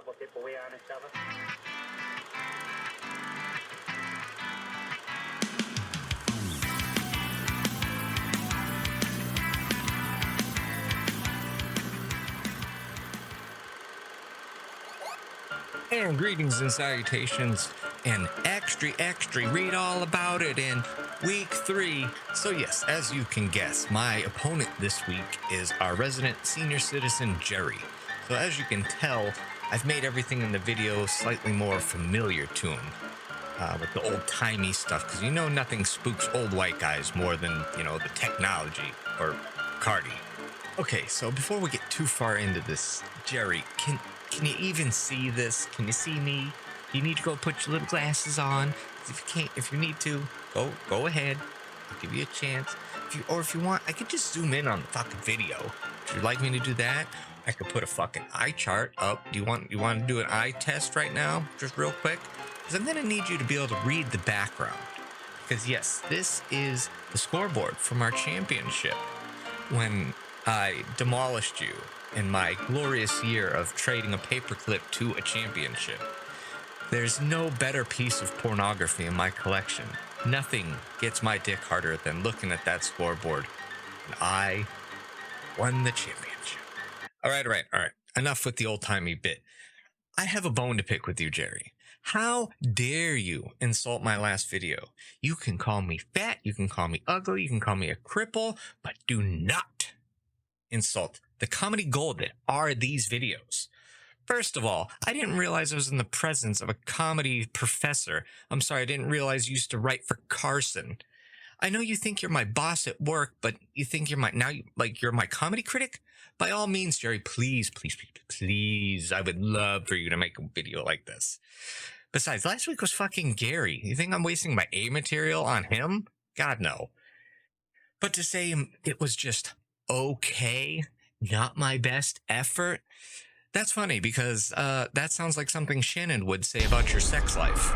couple tip away on each other. And greetings and salutations, and extra, read all about it in week 3. So yes, as you can guess, my opponent this week is our resident senior citizen, Jerry. So as you can tell, I've made everything in the video slightly more familiar to him, with the old-timey stuff, because you know nothing spooks old white guys more than, you know, the technology, or Cardi. Okay, so before we get too far into this, Jerry, can you even see this? Can you see me? You need to go put your little glasses on. If you need to, go ahead. I'll give you a chance. If you want, I could just zoom in on the fucking video. If you'd like me to do that, I could put a fucking eye chart up. You want to do an eye test right now, just real quick? Because I'm gonna need you to be able to read the background. Because yes, this is the scoreboard from our championship when I demolished you in my glorious year of trading a paperclip to a championship. There's no better piece of pornography in my collection. Nothing gets my dick harder than looking at that scoreboard. And I won the championship. All right. Enough with the old-timey bit. I have a bone to pick with you, Jerry. How dare you insult my last video? You can call me fat, you can call me ugly, you can call me a cripple, but do not insult the comedy gold that are these videos. First of all, I didn't realize I was in the presence of a comedy professor. I'm sorry, I didn't realize you used to write for Carson. I know you think you're my boss at work, but you think you're my comedy critic? By all means, Jerry, please, I would love for you to make a video like this. Besides, last week was fucking Gary. You think I'm wasting my A material on him? God, no. But to say it was just okay, not my best effort, that's funny because that sounds like something Shannon would say about your sex life.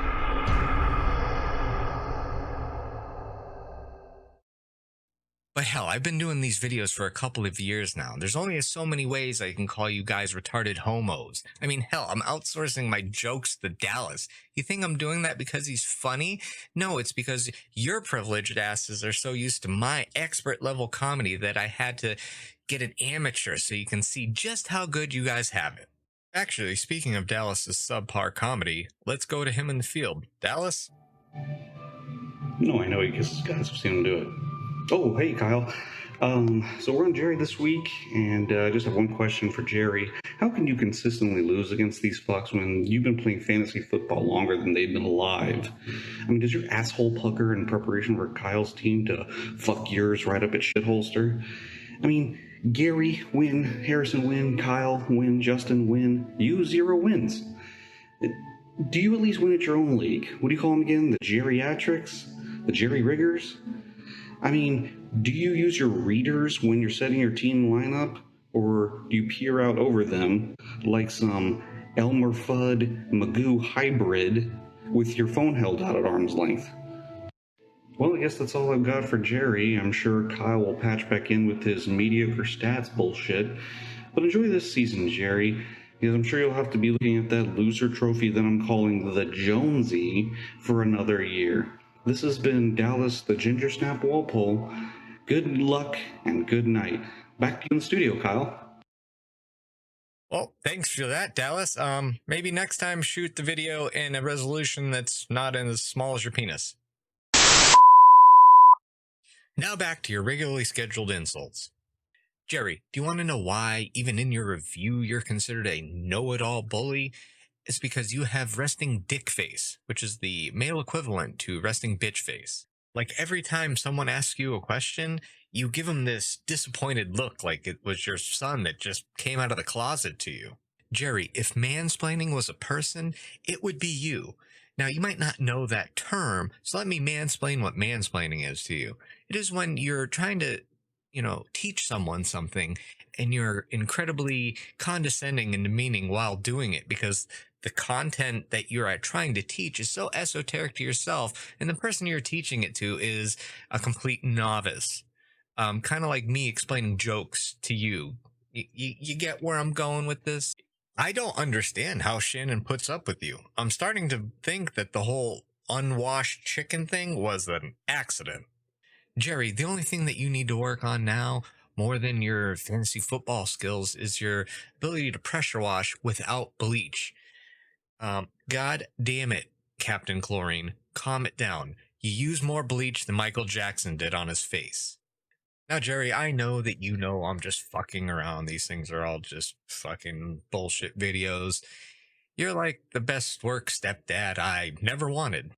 But hell, I've been doing these videos for a couple of years now. There's only so many ways I can call you guys retarded homos. I mean, hell, I'm outsourcing my jokes to Dallas. You think I'm doing that because he's funny? No, it's because your privileged asses are so used to my expert level comedy that I had to get an amateur so you can see just how good you guys have it. Actually, speaking of Dallas's subpar comedy, let's go to him in the field. Dallas? No, I know he kisses guys. I've seen him do it. Oh, hey, Kyle. So we're on Jerry this week, and I just have one question for Jerry. How can you consistently lose against these fucks when you've been playing fantasy football longer than they've been alive? I mean, does your asshole pucker in preparation for Kyle's team to fuck yours right up at shitholster? I mean, Gary win, Harrison win, Kyle win, Justin win. You 0 wins. Do you at least win at your own league? What do you call them again? The geriatrics? The Jerry Riggers? I mean, do you use your readers when you're setting your team lineup? Or do you peer out over them like some Elmer Fudd Magoo hybrid with your phone held out at arm's length? Well, I guess that's all I've got for Jerry. I'm sure Kyle will patch back in with his mediocre stats bullshit. But enjoy this season, Jerry, because I'm sure you'll have to be looking at that loser trophy that I'm calling the Jonesy for another year. This has been Dallas the Ginger Snap Walpole. Good luck and good night. Back to you in the studio, Kyle. Well, thanks for that, Dallas. Maybe next time shoot the video in a resolution that's not as small as your penis. Now back to your regularly scheduled insults. Jerry, do you want to know why, even in your review, you're considered a know-it-all bully? It's because you have resting dick face, which is the male equivalent to resting bitch face. Like every time someone asks you a question, you give them this disappointed look like it was your son that just came out of the closet to you. Jerry, if mansplaining was a person, it would be you. Now, you might not know that term, so let me mansplain what mansplaining is to you. It is when you're trying to, teach someone something and you're incredibly condescending and demeaning while doing it because the content that you're trying to teach is so esoteric to yourself, and the person you're teaching it to is a complete novice. Kind of like me explaining jokes to you. You get where I'm going with this? I don't understand how Shannon puts up with you. I'm starting to think that the whole unwashed chicken thing was an accident. Jerry, the only thing that you need to work on now, more than your fantasy football skills, is your ability to pressure wash without bleach. God damn it, Captain Chlorine. Calm it down. You use more bleach than Michael Jackson did on his face. Now, Jerry, I know that you know I'm just fucking around. These things are all just fucking bullshit videos. You're like the best work stepdad I never wanted.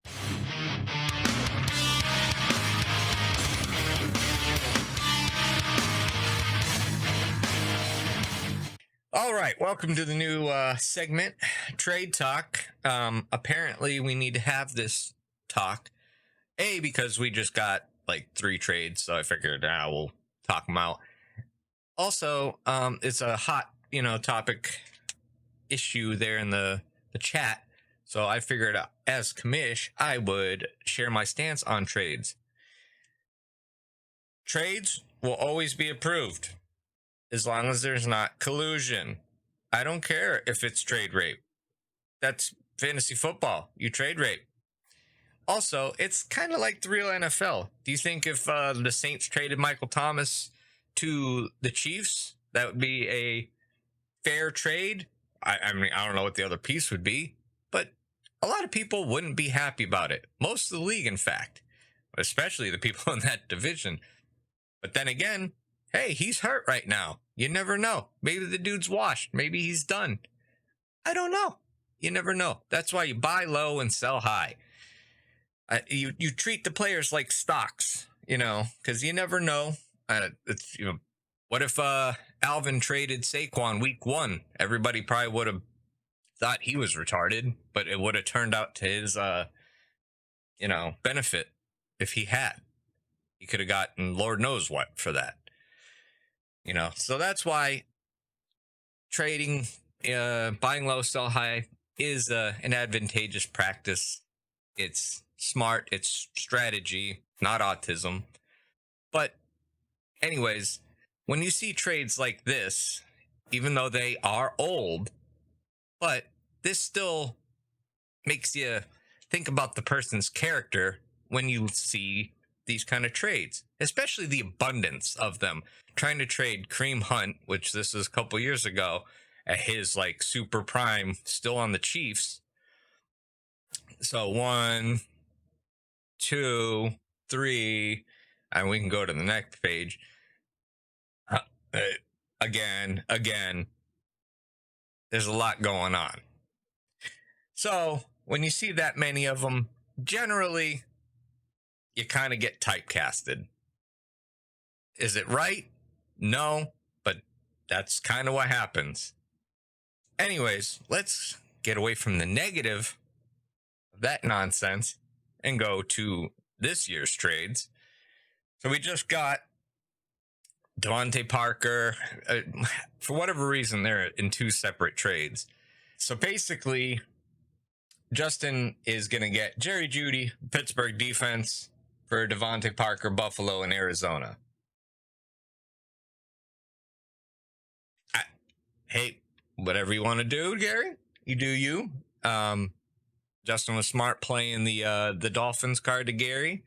All right, welcome to the new segment, Trade Talk. Apparently, we need to have this talk. Because we just got like 3 trades, so I figured we'll talk them out. Also, it's a hot, topic issue there in the chat. So I figured as commish, I would share my stance on trades. Trades will always be approved as long as there's not collusion. I don't care if it's trade rape. That's fantasy football. You trade rape. Also, it's kind of like the real NFL. Do you think if the Saints traded Michael Thomas to the Chiefs, that would be a fair trade? I mean, I don't know what the other piece would be, but a lot of people wouldn't be happy about it. Most of the league, in fact, especially the people in that division. But then again, hey, he's hurt right now. You never know. Maybe the dude's washed. Maybe he's done. I don't know. You never know. That's why you buy low and sell high. You treat the players like stocks, because you never know. It's what if Alvin traded Saquon week 1? Everybody probably would have thought he was retarded, but it would have turned out to his benefit if he had. He could have gotten Lord knows what for that. So that's why trading, buying low, sell high is an advantageous practice. It's smart, it's strategy, not autism. But anyways, when you see trades like this, even though they are old, but this still makes you think about the person's character when you see these kind of trades, especially the abundance of them. Trying to trade Kareem Hunt, which this is a couple years ago, at his like super prime, still on the Chiefs. So 1, 2, 3, and we can go to the next page. Again, there's a lot going on. So when you see that many of them, generally, you kind of get typecasted. Is it right? No, but that's kind of what happens. Anyways, let's get away from the negative of that nonsense and go to this year's trades. So we just got Devontae Parker. For whatever reason, they're in 2 separate trades. So basically, Justin is going to get Jerry Jeudy, Pittsburgh defense, for Devontae Parker, Buffalo, and Arizona. Hey, whatever you want to do, Gary, you do you. Justin was smart playing the Dolphins card to Gary.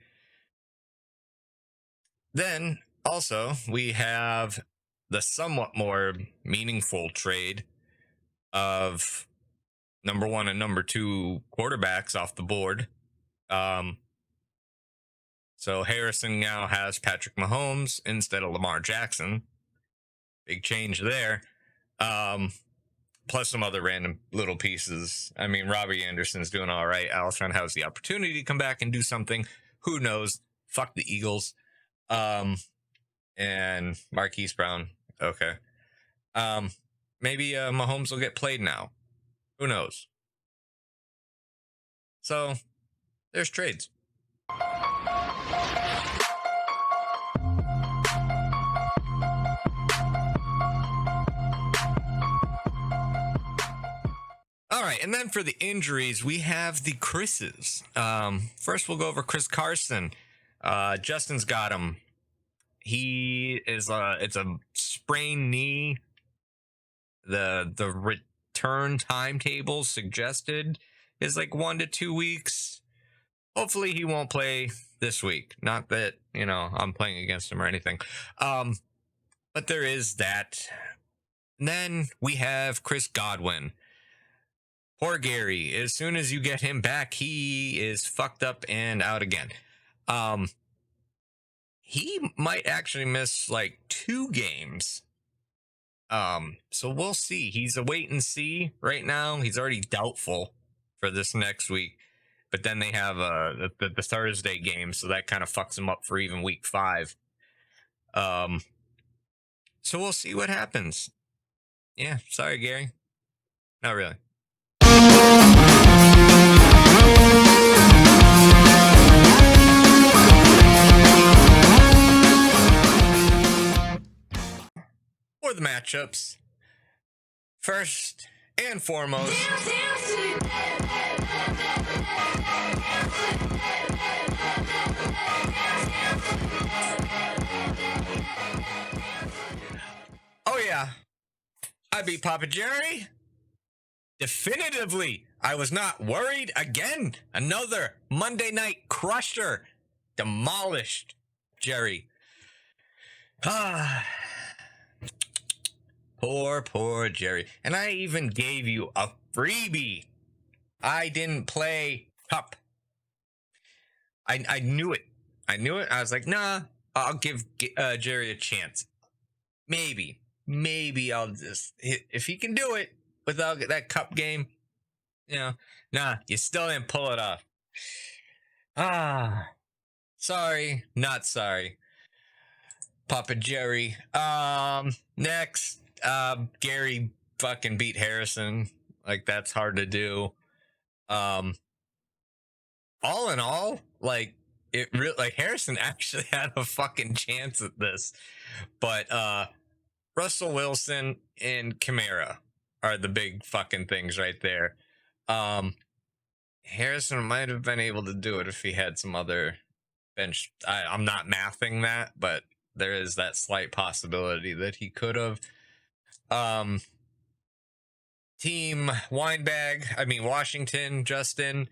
Then also we have the somewhat more meaningful trade of number 1 and number 2 quarterbacks off the board. So Harrison now has Patrick Mahomes instead of Lamar Jackson. Big change there. Plus some other random little pieces. I mean, Robbie Anderson's doing all right. Alshon has the opportunity to come back and do something. Who knows? Fuck the Eagles. And Marquise Brown. Okay. Maybe Mahomes will get played now. Who knows? So there's trades. All right, and then for the injuries, we have the Chris's. First, we'll go over Chris Carson. Justin's got him. He is it's a sprained knee. The return timetable suggested is like 1 to 2 weeks. Hopefully he won't play this week. Not that, I'm playing against him or anything. But there is that. And then we have Chris Godwin. Poor Gary. As soon as you get him back, he is fucked up and out again. He might actually miss like 2 games. So we'll see. He's a wait and see right now. He's already doubtful for this next week. But then they have the Thursday game, so that kind of fucks him up for even week 5. So we'll see what happens. Yeah, sorry, Gary. Not really. For the matchups, first and foremost, oh yeah, I beat Papa Jerry. Definitively, I was not worried again. Another Monday night crusher. Demolished Jerry. Poor Jerry. And I even gave you a freebie. I didn't play Cup. I knew it. I was like, nah, I'll give Jerry a chance. Maybe I'll just, if he can do it without that Cup game, nah, you still didn't pull it off. Sorry, not sorry, Papa Jerry. Next, Gary fucking beat Harrison. Like, that's hard to do. All in all, like, it really, like, Harrison actually had a fucking chance at this, but Russell Wilson and Kamara are the big fucking things right there. Harrison might have been able to do it if he had some other bench. I'm not mathing that, but there is that slight possibility that he could have. Team Washington, Justin,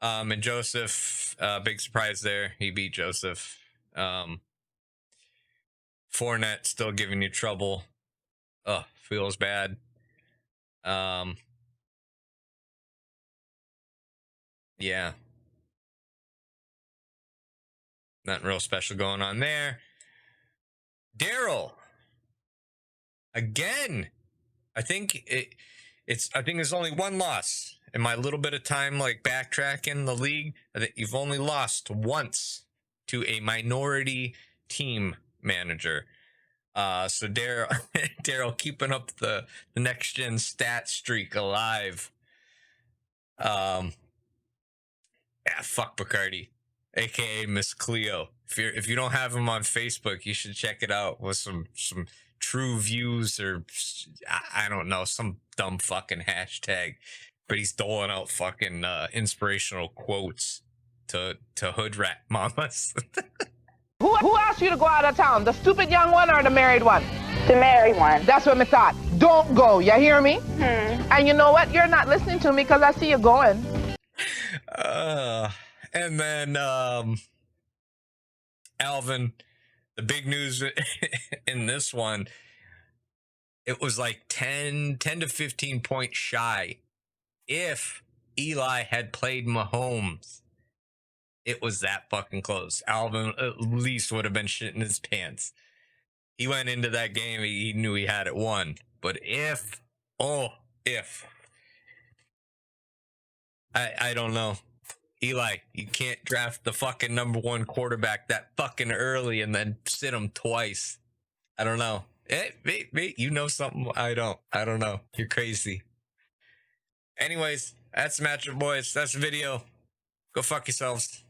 and Joseph, big surprise there. He beat Joseph. Fournette still giving you trouble. Feels bad. Yeah. Nothing real special going on there. Daryl. Again. I think there's only one loss. In my little bit of time, like, backtracking the league, I think you've only lost once to a minority team manager. So Daryl keeping up the next gen stat streak alive. Yeah, fuck Bacardi, aka Miss Cleo. If you don't have him on Facebook, you should check it out with some true views, or I don't know, some dumb fucking hashtag. But he's doling out fucking inspirational quotes to hood rat mamas. Who asked you to go out of town? The stupid young one or the married one? The married one. That's what I thought. Don't go. You hear me? And you know what? You're not listening to me because I see you going. And then Alvin, the big news in this one, it was like 10 to 15 points shy. If Eli had played Mahomes, it was that fucking close. Alvin at least would have been shitting his pants. He went into that game, he knew he had it won. But if, I don't know. Eli, you can't draft the fucking number 1 quarterback that fucking early and then sit him twice. I don't know. You know something I don't. I don't know. You're crazy. Anyways, that's the matchup, boys. That's the video. Go fuck yourselves.